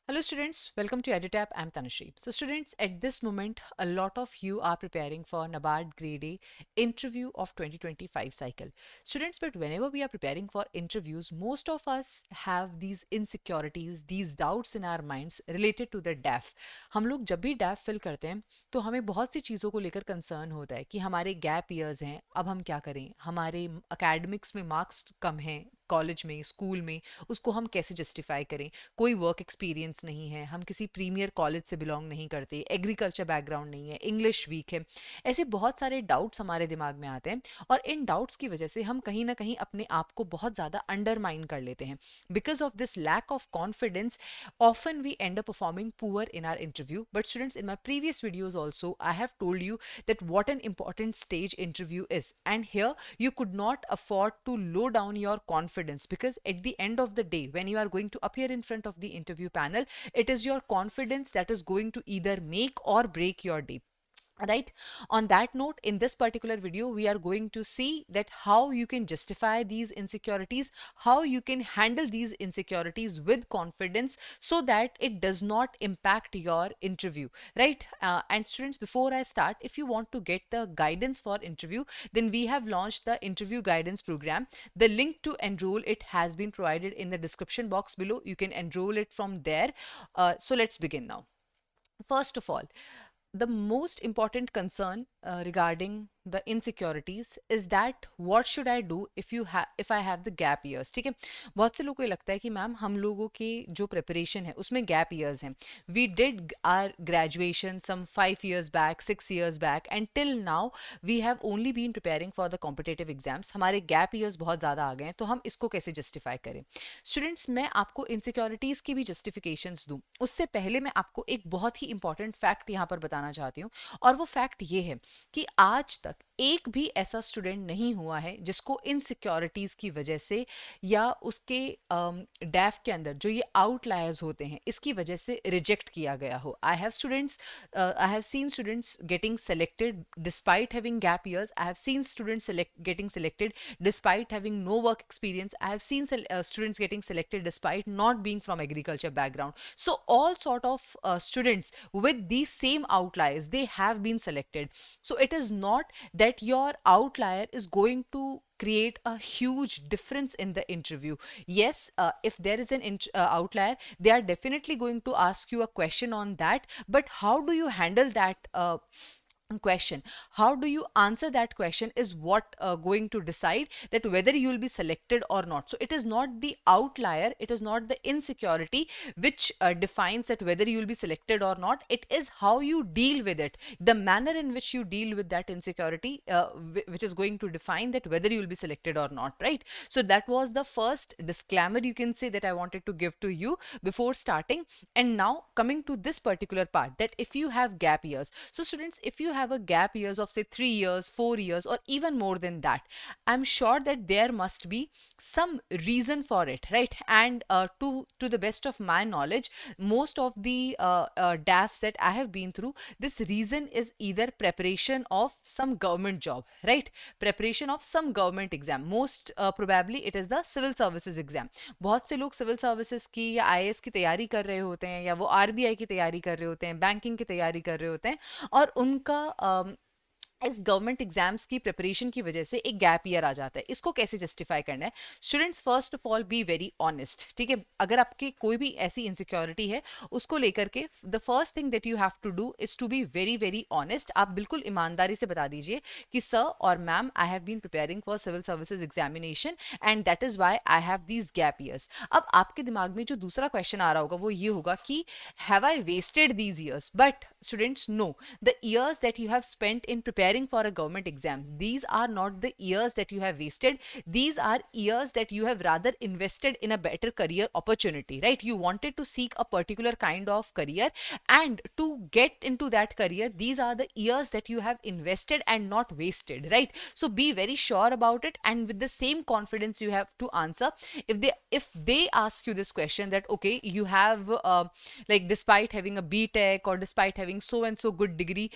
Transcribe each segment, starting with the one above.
Hello students, welcome to EduTap. I'm Tanushree. So students, at this moment, a lot of you are preparing for NABARD Grade A interview of 2025 cycle. Students, but whenever we are preparing for interviews, most of us have these insecurities, these doubts in our minds related to the DAF. हम लोग जब भी DAF fill करते हैं तो हमें बहुत सी चीज़ों को लेकर कंसर्न होता है कि हमारे गैप ईयर्स हैं, अब हम क्या करें, हमारे अकेडमिक्स में मार्क्स कम हैं कॉलेज में, स्कूल में, उसको हम कैसे जस्टिफाई करें, कोई वर्क एक्सपीरियंस नहीं है, हम किसी प्रीमियर कॉलेज से बिलोंग नहीं करते, एग्रीकल्चर बैकग्राउंड नहीं है, इंग्लिश वीक है। ऐसे बहुत सारे डाउट्स हमारे दिमाग में आते हैं और इन डाउट्स की वजह से हम कहीं ना कहीं अपने आप को बहुत ज़्यादा अंडरमाइन कर लेते हैं। Because of this lack of confidence often we end up performing poor in our interview. But students, in my previous videos also I have told you that what an important stage interview is, and here you could not afford to low down your confidence, because at the end of the day when you are going to appear in front of the interview panel, it is your confidence that is going to either make or break your day. Right. On that note, in this particular video we are going to see that how you can justify these insecurities, how you can handle these insecurities with confidence so that it does not impact your interview, right? And students, before I start, if you want to get the guidance for interview, then we have launched the interview guidance program. The link to enroll it has been provided in the description box below. You can enroll it from there. So let's begin now. First of all, the most important concern regarding the insecurities is that what should I do if I have the gap years. ठीक है, बहुत से लोगों को ये लगता है कि मैम हम लोगों की जो प्रिपरेशन है उसमें गैप ईयर्स हैं. We did our graduation some 5 years back, 6 years back, and till now we have only been preparing for the competitive exams. हमारे गैप ईयर्स बहुत ज़्यादा आ गए हैं, तो हम इसको कैसे जस्टिफाई करें. स्टूडेंट्स, मैं आपको इनसिक्योरिटीज़ की भी जस्टिफिकेशंस दूं उससे पहले मैं आपको एक बहुत ही इंपॉर्टेंट फैक्ट यहाँ पर बताना चाहती हूँ, और वो फैक्ट ये है कि आज तक एक भी ऐसा स्टूडेंट नहीं हुआ है जिसको इनसिक्योरिटीज की वजह से या उसके डैफ के अंदर जो ये आउटलायर्स होते हैं इसकी वजह से रिजेक्ट किया गया हो. I have seen students getting selected despite having gap years. I have seen students getting selected despite having no work experience. I have seen students getting selected despite not being from agriculture background. So all sort of students with these same outliers, they have been selected. So it is not that your outlier is going to create a huge difference in the interview. Yes, if there is an outlier, they are definitely going to ask you a question on that, but how do you handle that question, how do you answer that question, is what going to decide that whether you will be selected or not. So it is not the outlier, it is not the insecurity which defines that whether you will be selected or not. It is how you deal with it, the manner in which you deal with that insecurity, which is going to define that whether you will be selected or not, right? So that was the first disclaimer, you can say, that I wanted to give to you before starting. And now coming to this particular part, that if you have gap years, so students, if you have a gap years of say 3 years, 4 years, or even more than that, I'm sure that there must be some reason for it, right? And to the best of my knowledge, most of the DAFs that I have been through, this reason is either preparation of some government job, right? Preparation of some government exam. Most probably it is the civil services exam. बहुत से लोग civil services की या IAS की तैयारी कर रहे होते हैं, या वो आरबीआई की तैयारी कर रहे होते हैं, बैंकिंग की तैयारी कर रहे होते हैं, और उनका इस गवर्नमेंट एग्जाम्स की प्रिपरेशन की वजह से एक गैप ईयर आ जाता है. इसको कैसे जस्टिफाई करना है? Students, first of all be very honest. ठीक है, अगर आपकी कोई भी ऐसी इनसिक्योरिटी है उसको लेकर के, the first thing that you have to do is to be very very honest. आप बिल्कुल ईमानदारी से बता दीजिए कि सर और ma'am, I have been preparing for civil services examination and that is why I have these gap years. अब आपके दिमाग में जो दूसरा क्वेश्चन आ रहा होगा वो ये होगा कि have I wasted these years? But students, no, the years that you have spent in preparing for a government exams, these are not the years that you have wasted. These are years that you have rather invested in a better career opportunity, right? You wanted to seek a particular kind of career, and to get into that career, these are the years that you have invested and not wasted, right? So be very sure about it, and with the same confidence you have to answer. If they ask you this question that okay, you have like despite having a B Tech or despite having so and so good degree,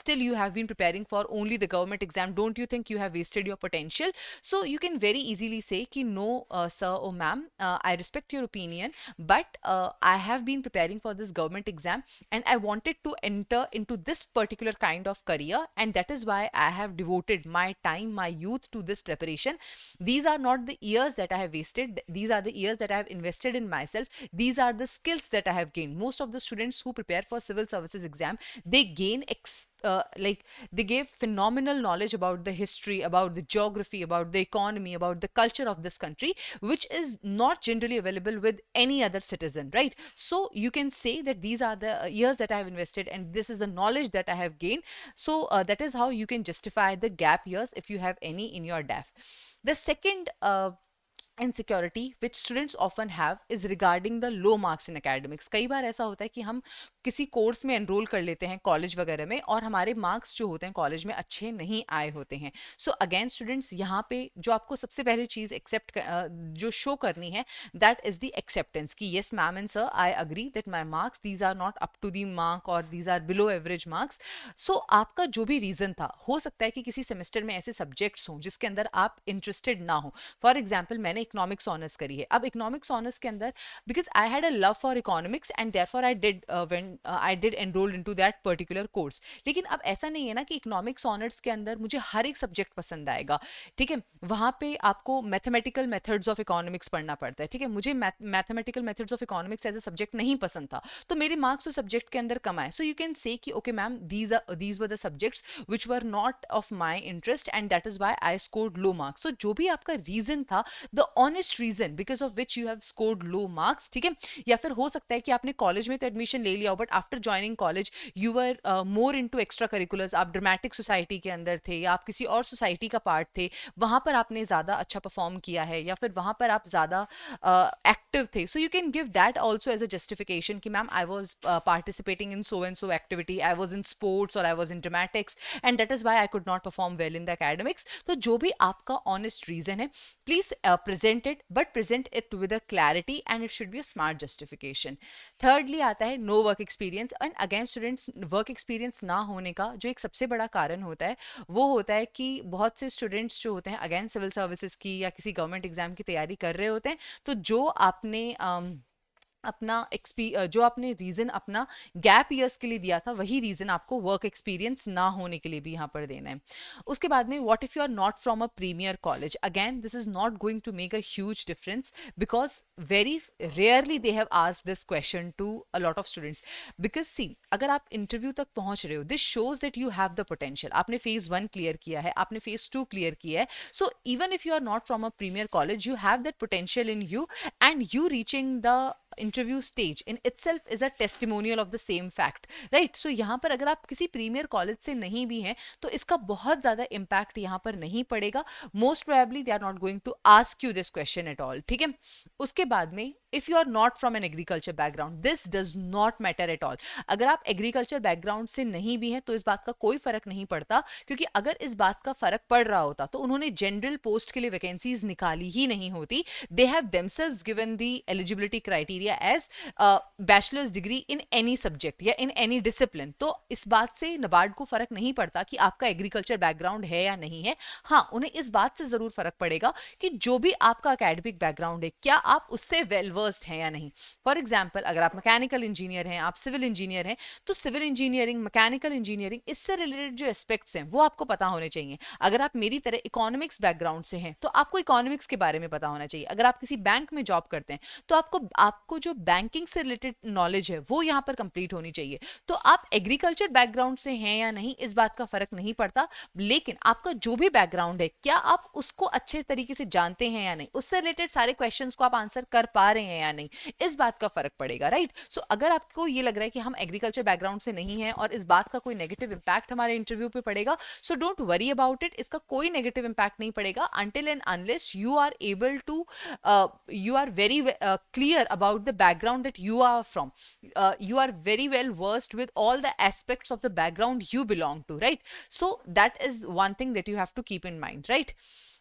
still you have been preparing preparing for only the government exam, don't you think you have wasted your potential? So you can very easily say ki no, sir or ma'am, I respect your opinion, but I have been preparing for this government exam and I wanted to enter into this particular kind of career, and that is why I have devoted my time, my youth to this preparation. These are not the years that I have wasted, these are the years that I have invested in myself, these are the skills that I have gained. Most of the students who prepare for civil services exam, they gain like they gave phenomenal knowledge about the history, about the geography, about the economy, about the culture of this country, which is not generally available with any other citizen, right? So you can say that these are the years that I have invested and this is the knowledge that I have gained. So that is how you can justify the gap years if you have any in your DAF. The second insecurity which students often have is regarding the low marks in academics. कई बार ऐसा होता है कि हम किसी course में enrol कर लेते हैं कॉलेज वगैरह में और हमारे मार्क्स जो होते हैं कॉलेज में अच्छे नहीं आए होते हैं. सो अगेन स्टूडेंट्स, यहाँ पे जो आपको सबसे पहले चीज़ एक्सेप्ट जो शो करनी है, दैट इज द एक्सेप्टेंस कि yes ma'am and sir, I agree that my marks these are not up to the mark और these are below average marks. So आपका जो भी रीज़न था, हो सकता है कि किसी सेमेस्टर में ऐसे सब्जेक्ट्स हों जिसके अंदर आप इंटरेस्टेड ना हो. फॉर एग्जाम्पल, मैंने इकोनॉमिक्स ऑनर्स करी है. अब इकोनॉमिक्स ऑनर्स के अंदर because I had a love for economics and therefore I did when I did enrol into that particular course. लेकिन अब ऐसा नहीं है ना कि इकोनॉमिक्स ऑनर्स के अंदर मुझे हर एक सब्जेक्ट पसंद आएगा. ठीक है, वहां पे आपको मैथमेटिकल मेथड्स ऑफ इकोनॉमिक्स पढ़ना पड़ता है. ठीक है, मुझे mathematical methods of economics as a subject नहीं पसंद था, तो मेरे मार्क्स उस सब्जेक्ट के अंदर कम आए. सो यू कैन से कि okay ma'am, these were the subjects which were not of my interest and that is why I scored low marks. तो जो भी आपका रीजन था, the honest reason because of which you have scored low marks, ठीक है. या फिर हो सकता है कि आपने कॉलेज में तो एडमिशन ले लिया हो, but after joining college you were more into extra curriculars, आप ड्रामेटिक सोसाइटी के अंदर थे या आप किसी और सोसाइटी का पार्ट थे, वहां पर आपने ज्यादा अच्छा परफॉर्म किया है या फिर वहां पर आप ज्यादा एक्टिव थे. So you can give that also as a justification कि ma'am, I was participating in so and so activity, I was in sports और I was in dramatics and that is why I could not perform well in the academics. तो जो भी आपका honest reason है, please present it, but present it with a clarity and it should be a smart justification. Thirdly आता है no work experience. And again students, work experience ना होने का जो एक सबसे बड़ा कारण होता है, वो होता है कि बहुत से स्टूडेंट्स जो होते हैं अगेन सिविल सर्विसेज की या किसी गवर्नमेंट एग्जाम की तैयारी कर रहे होते हैं, तो जो आपने अपना जो आपने रीजन अपना गैप ईयर्स के लिए दिया था, वही रीजन आपको वर्क एक्सपीरियंस ना होने के लिए भी यहाँ पर देना है. उसके बाद में what if you are not from a premier college. Again this is not going to make a huge difference because very rarely they have asked this question to a lot of students. Because see, अगर आप interview तक पहुंच रहे हो, this shows that you have the potential. आपने phase 1 clear किया है, आपने फेज 2 क्लियर किया है. So even if you are not from a premier college, you have that potential in you, and you reaching the interview stage in itself is a testimonial of the same fact, right? So यहाँ पर अगर आप किसी premiere college से नहीं भी हैं, तो इसका बहुत ज़्यादा इम्पैक्ट यहाँ पर नहीं पड़ेगा. Most probably they are not going to ask you this question at all. ठीक है, उसके बाद में if you are not from an agriculture background, this does not matter at all. अगर आप एग्रीकल्चर बैकग्राउंड से नहीं भी हैं तो इस बात का कोई फर्क नहीं पड़ता, क्योंकि अगर इस बात का फर्क पड़ रहा होता तो उन्होंने जनरल पोस्ट के लिए वैकेंसीज निकाली ही नहीं होती. They have themselves given the eligibility criteria as bachelors degree in any subject या इन एनी डिसिप्लिन. तो इस बात से नबार्ड को फर्क नहीं पड़ता कि आपका एग्रीकल्चर बैकग्राउंड है या नहीं है. हाँ, उन्हें इस बात से जरूर फर्क पड़ेगा कि जो भी आपका अकेडमिक बैकग्राउंड है, क्या आप उससे वेल वर्स्ड हैं या नहीं. फॉर एग्जाम्पल, अगर आप मैकेनिकल इंजीनियर हैं, आप सिविल इंजीनियर हैं, तो सिविल इंजीनियरिंग, मैकेनिकल इंजीनियरिंग, इससे रिलेटेड जो एस्पेक्ट्स हैं वो आपको पता होने चाहिए. अगर आप मेरी तरह इकोनॉमिक्स बैकग्राउंड से हैं तो आपको इकोनॉमिक्स के बारे में पता होना चाहिए. अगर आप किसी बैंक में जॉब करते हैं तो आपको जो बैंकिंग से रिलेटेड नॉलेज है वो यहाँ पर कंप्लीट होनी चाहिए. तो आप एग्रीकल्चर बैकग्राउंड से हैं या नहीं, इस बात का फर्क नहीं पड़ता. लेकिन आपका जो भी बैकग्राउंड है, क्या आप उसको अच्छे तरीके से जानते हैं या नहीं, उससे रिलेटेड सारे क्वेश्चंस को आप आंसर कर पा रहे हैं या नहीं, इस बात का फर्क पड़ेगा, राइट? सो अगर आपको ये लग रहा है कि हम एग्रीकल्चर बैकग्राउंड से नहीं है और इस बात का कोई नेगेटिव इंपैक्ट हमारे इंटरव्यू पे पड़ेगा, so don't worry about it. इसका कोई नेगेटिव इंपैक्ट नहीं पड़ेगा until and unless you are able to you are very clear about the background that you are from. You are very well versed with all the aspects of the background you belong to, right? So that is one thing that you have to keep in mind, right?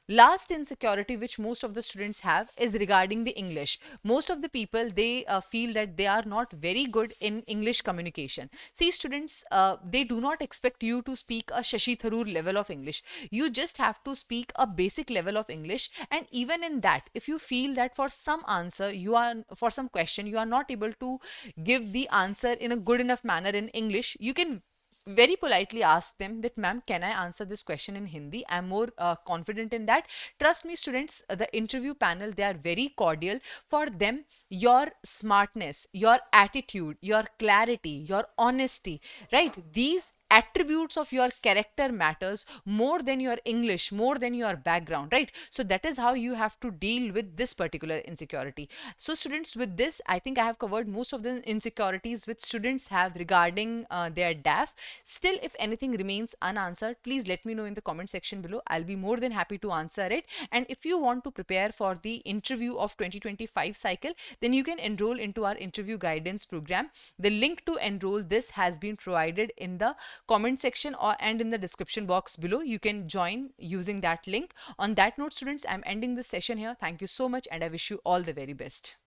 Last insecurity which most of the students have is regarding the English. Most of the people, they feel that they are not very good in English communication. See students, they do not expect you to speak a Shashi Tharoor level of English. You just have to speak a basic level of English, and even in that, if you feel that for some answer you are, for some question you are not able to give the answer in a good enough manner in English, you can very politely ask them that, ma'am, can I answer this question in Hindi? I'm more confident in that. Trust me students, the interview panel, they are very cordial. For them, your smartness, your attitude, your clarity, your honesty, right, these attributes of your character matters more than your English, more than your background, right? So that is how you have to deal with this particular insecurity. So students, with this, I think I have covered most of the insecurities which students have regarding their DAF. Still, if anything remains unanswered, please let me know in the comment section below. I'll be more than happy to answer it. And if you want to prepare for the interview of 2025 cycle, then you can enroll into our interview guidance program. The link to enroll this has been provided in the comment section and in the description box below. You can join using that link. On that note, students, I'm ending this session here. Thank you so much, and I wish you all the very best.